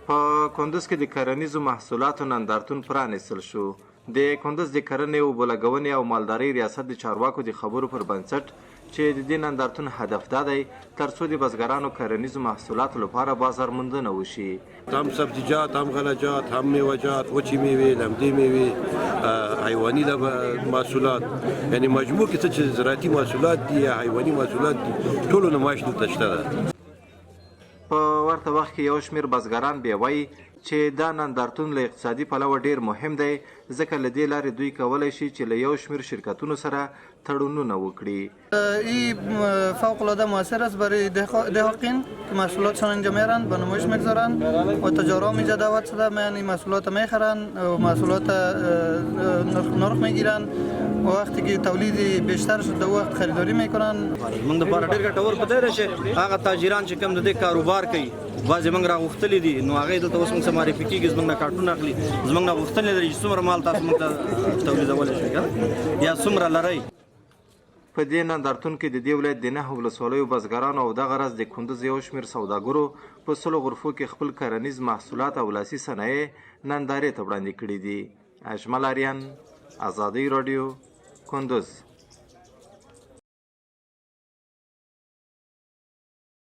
په کندز کې د کرنیزو محصولاتو نندارتون پرانیستل شو. د کندز د کرنې، اوبه لګونې او مالدارۍ ریاست د چارواکو د خبرو پر بنسټ چې د دې نندارتون هدف دا دی ترڅو د بزګرانو کرنیزو محصولاتو لپاره بازار موندنه وشي. هم سبزیجات، هم غلجات، هم میوه‌جات، وچې میوې، لمدې میوې، حیواني محصولات، یعنی مجموع کې څه چې زراعتي محصولات دي یا حیواني محصولات دي ټولو نمایش دلته شته ده. په ورته وخت کې یو شمېر بزګران بیا وایي چې دا نندارتون له اقتصادي پلوه ډیر مهم دی ځکه له دې لارې دوی کولی شي چې له یو شمېر شرکتونو سره تړونونه وکړي. این فوق العاده موثر است برای دهقان که محصولاتشان اینجا میارن به نمایش میگذارن و تجارا اینجا دعوت شده میان این محصولات میخرن و محصولات نرخ میگیرن و وقتی که تولید بیشتر شد در وقت خریداری میکنن. موږ د پاره ډیر ګټور پته راشه هغه تاجران چې کوم د دې کاروبار کوي بعضې موږ راغوښتلي دي نو هغې دلته اوس موږ څه معرفي کېږي زموږ نه کارټونه اخلي زموږ نه غوښتنې لري چې څومره مال تاسو موږ ته تولیدولی شئ یا څومره لرئ. په دې نندارتون کې د دې ولایت د 9 ولسوالیو بزګرانو او دغه راز د کندز یو شمېر سوداګرو په 100 غرفو کې خپل کرنیز محصولات او لاسي صنایع نندارې ته وړاندې کړي دي. اجمل آریان، ازادي راډیو، کندز.